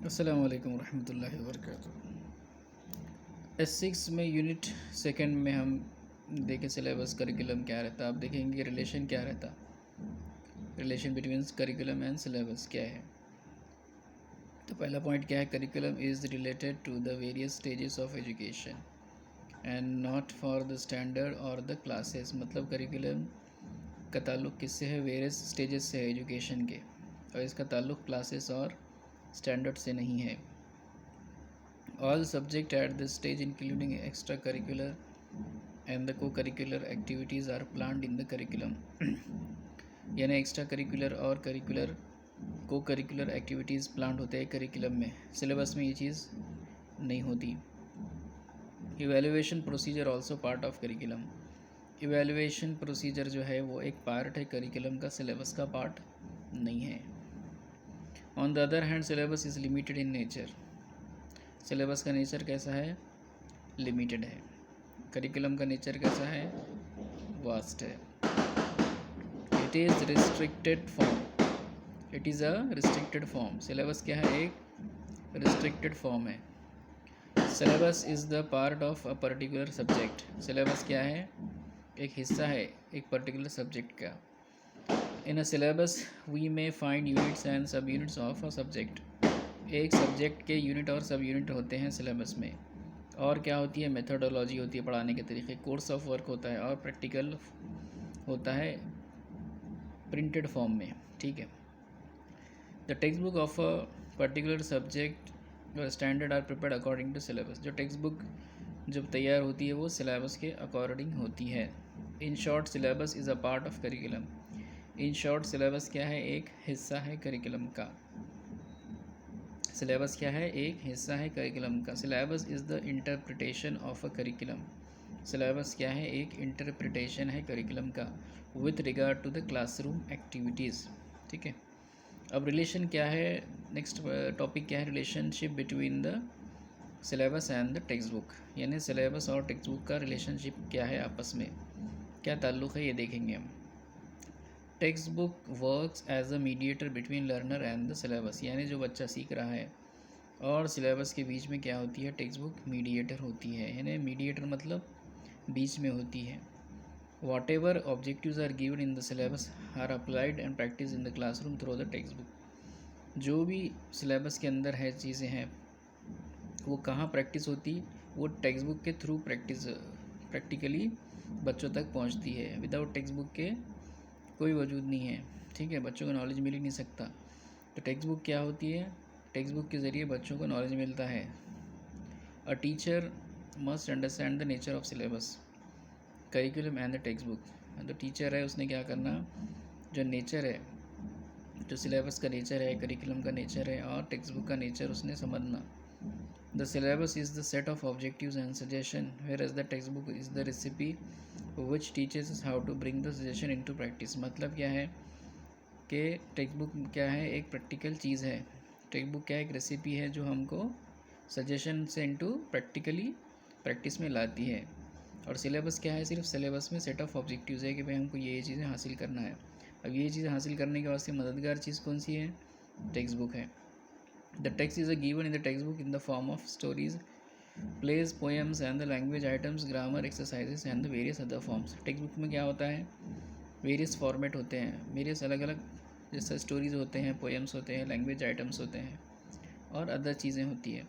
अस्सलाम वालेकुम रहमतुल्लाहि व बरकातुहू। S6 में यूनिट सेकंड में हम देखें सिलेबस करिकुलम क्या रहता है। आप देखेंगे रिलेशन क्या रहता, relation between curriculum and syllabus क्या है। तो पहला पॉइंट क्या है, curriculum is related to the various stages of education and not for the standard और द क्लासेस। मतलब करिकुलम का ताल्लुक़ किससे है, वेरियस स्टेजेस से है एजुकेशन के, और इसका ताल्लुक़ क्लासेस और स्टैंडर्ड से नहीं है। All subject at this stage including extracurricular and the co-curricular activities are planned in the curriculum। यानी एक्स्ट्रा करिकुलर और करिकुलर को करिकुलर एक्टिविटीज़ प्लान होते हैं करिकुलम में, सिलेबस में ये चीज़ नहीं होती। Evaluation procedure also part of curriculum. Evaluation procedure जो है वो एक पार्ट है करिकुलम का, सिलेबस का पार्ट नहीं है। On the other hand syllabus is limited in nature. Syllabus का नेचर कैसा है, लिमिटेड है। करिकुलम का नेचर कैसा है, वास्ट है। It is restricted form, it is a restricted form. Syllabus क्या है, एक रिस्ट्रिक्टेड फॉर्म है। Syllabus is the part of a particular subject. Syllabus क्या है, एक हिस्सा है एक पर्टिकुलर सब्जेक्ट का। In a syllabus we may find units and sub units of a subject. एक सब्जेक्ट के यूनिट और सब यूनिट होते हैं सिलेबस में। और क्या होती है, मेथोडोलॉजी होती है, पढ़ाने के तरीके, कोर्स ऑफ वर्क होता है, और प्रैक्टिकल होता है प्रिंटेड फॉर्म में। ठीक है। The text book of a particular subject और standard are prepared according to syllabus. जो टेक्स्ट बुक जब तैयार होती है वो सिलेबस के अकॉर्डिंग होती है। In short syllabus is a part of curriculum. In short syllabus क्या है, एक हिस्सा है करिकुलम का। सिलेबस क्या है, एक हिस्सा है करिकुलम का। Syllabus is the interpretation of a curriculum. Syllabus क्या है, एक इंटरप्रिटेशन है करिकुलम का with regard to the classroom activities. ठीक है। अब रिलेशन क्या है, नेक्स्ट टॉपिक क्या है, relationship between the syllabus and the text book. यानी सिलेबस और टेक्स्ट बुक का रिलेशनशिप क्या है, आपस में क्या ताल्लुक़ है, ये देखेंगे हम। Textbook works as a mediator between learner and the syllabus. यानी जो बच्चा सीख रहा है और सिलेबस के बीच में क्या होती है, टेक्स्ट बुक मीडिएटर होती है। यानी मीडिएटर मतलब बीच में होती है। Whatever objectives are given in the syllabus are applied and practice in the classroom through the text book. जो भी सिलेबस के अंदर है चीज़ें हैं वो कहाँ प्रैक्टिस होती, वो टेक्स्ट बुक के थ्रू प्रैक्टिकली बच्चों तक पहुँचती है। विदाउट टेक्स्ट बुक के कोई वजूद नहीं है। ठीक है, बच्चों को नॉलेज मिल ही नहीं सकता। तो टेक्स्ट बुक क्या होती है, टेक्स्ट बुक के ज़रिए बच्चों को नॉलेज मिलता है। A teacher must understand the nature of syllabus curriculum and the text book. तो टीचर है, उसने क्या करना, जो नेचर है, जो सिलेबस का नेचर है, करिकुलम का नेचर है और टेक्स्ट बुक का नेचर उसने समझना। The syllabus is the set of objectives and suggestion whereas the text book is the recipe which teachers how to bring the suggestion into practice. मतलब क्या है कि टेक्स्ट बुक क्या है, एक प्रैक्टिकल चीज़ है। टेक्स्ट बुक क्या है, एक रेसिपी है जो हमको सजेशन से इनटू प्रैक्टिकली प्रैक्टिस में लाती है। और सिलेबस क्या है, सिर्फ सिलेबस में सेट ऑफ ऑब्जेक्टिव्स है कि भाई हमको ये चीज़ें हासिल करना है। अब ये चीज़ें हासिल करने के वास्ते मददगार चीज़ कौन सी है, टेक्स्ट बुक है। The text is a given in the text book in the form of stories, plays, poems and the language items, grammar exercises and the various other forms. Textbook में क्या होता है, various format होते हैं, various अलग अलग, जैसे stories होते हैं, पोएम्स होते हैं, लैंग्वेज आइटम्स होते हैं और अदर चीज़ें होती है।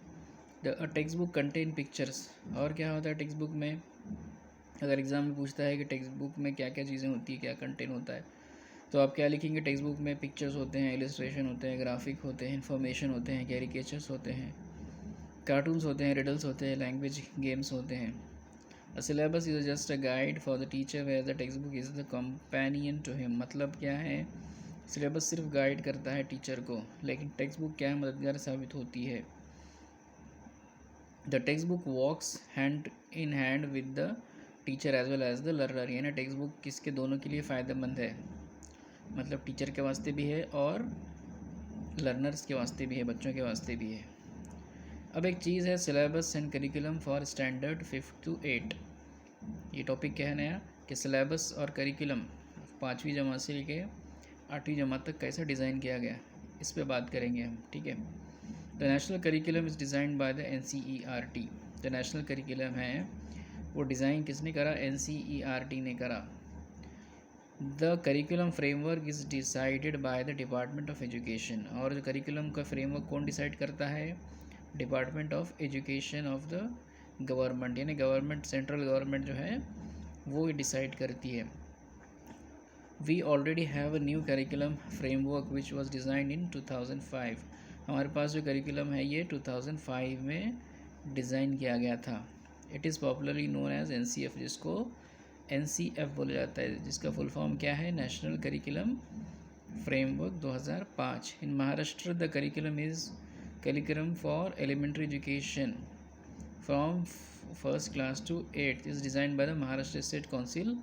The text book contain pictures. और क्या होता है टेक्स्ट बुक में, अगर एग्ज़ाम में पूछता है कि टेक्स्ट बुक में क्या क्या चीज़ें होती है, क्या कंटेंट होता है, तो आप क्या लिखेंगे, टेक्स्ट बुक में पिक्चर्स होते हैं, इलस्ट्रेशन होते हैं, ग्राफिक होते हैं, इन्फॉर्मेशन होते हैं, कैरिकेचर्स होते हैं, कार्टून्स होते हैं, रिडल्स होते हैं, लैंग्वेज गेम्स होते हैं। A syllabus is just a guide for the teacher where the text book is the companion to him. मतलब क्या है, सिलेबस सिर्फ गाइड करता है टीचर को, लेकिन टेक्स्ट बुक क्या है, मददगार साबित होती है। The text book walks hand in hand with the teacher as well as the learner. यानी टेक्स्ट बुक किसके, दोनों के लिए फ़ायदेमंद है। मतलब टीचर के वास्ते भी है और लर्नर्स के वास्ते भी है, बच्चों के वास्ते भी है। अब एक चीज़ है syllabus and curriculum for standard 5 to 8। ये टॉपिक क्या है नया, कि सिलेबस और करिकुलम 5वीं जमात से लेके 8वीं जमात तक कैसे डिज़ाइन किया गया, इस पे बात करेंगे हम। ठीक है। The national curriculum is designed by the NCERT। जो नेशनल करिकुलम है वो डिज़ाइन किसने करा? NCERT ने करा। The curriculum framework is decided by the department of education. और जो करिकुलम का फ्रेमवर्क कौन डिसाइड करता है? Department of education of the government, यानी गवर्नमेंट, सेंट्रल गवर्नमेंट जो है वो डिसाइड करती है। We already have a new curriculum framework which was designed in 2005। हमारे पास जो करिकुलम है ये 2005 में डिज़ाइन किया गया था। It is popularly known as NCF, जिसको NCF बोला जाता है, जिसका फुल फॉर्म क्या है? National curriculum framework 2005। In Maharashtra the curriculum is curriculum for elementary education from first class to 8th is designed by the Maharashtra state council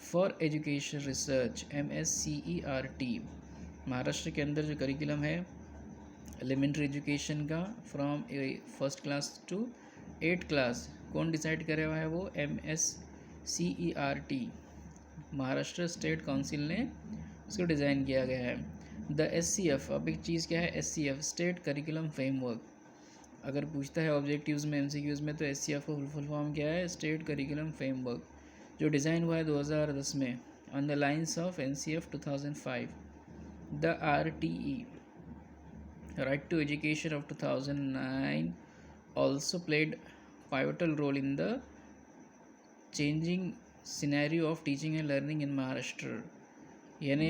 for education research MSCERT। Maharashtra के अंदर जो करिकुलम है एलिमेंट्री एजुकेशन का from first class to 8th class, कौन decide करे हुआ है? वो MSCERT, महाराष्ट्र स्टेट काउंसिल ने उसको डिज़ाइन किया गया है। द SCF, अब एक चीज़ क्या है? SCF state curriculum framework. अगर पूछता है ऑब्जेक्टिव्स में, MCQs में, तो SCF का फुल फॉर्म क्या है? स्टेट करिकुलम फ्रेमवर्क, जो डिज़ाइन हुआ है 2010 में on the lines of NCF 2005। The RTE right to education of 2009 also played pivotal role in the changing scenario of teaching and learning in Maharashtra। यानी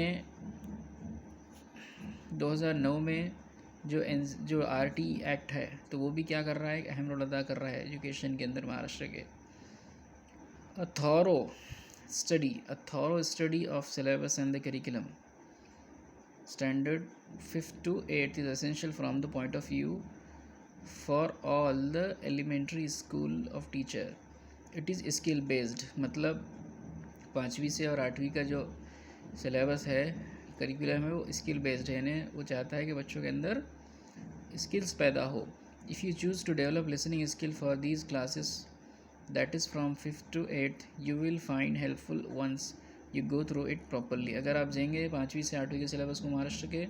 2009 में जो RTE act है तो वो भी क्या कर रहा है? एक अहम रोल अदा कर रहा है एजुकेशन के अंदर महाराष्ट्र के। A thorough study of syllabus and the curriculum standard 5th to 8th is essential from the point of view for all the elementary school of teacher। It is skill based, मतलब 5वीं से और 8वीं का जो सिलेबस है, curriculum है, वो स्किल बेस्ड है, यानी वो चाहता है कि बच्चों के अंदर स्किल्स पैदा हो। If you choose to develop listening skill for these classes that is from 5th to 8th you will find helpful once you go through it properly. अगर आप जाएंगे 5वीं से 8वीं के सिलेबस को महाराष्ट्र के,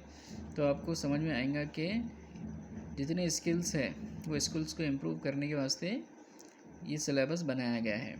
तो आपको समझ में आएगा कि जितने स्किल्स हैं वो स्किल्स को इम्प्रूव करने के वास्ते ये सिलेबस बनाया गया है।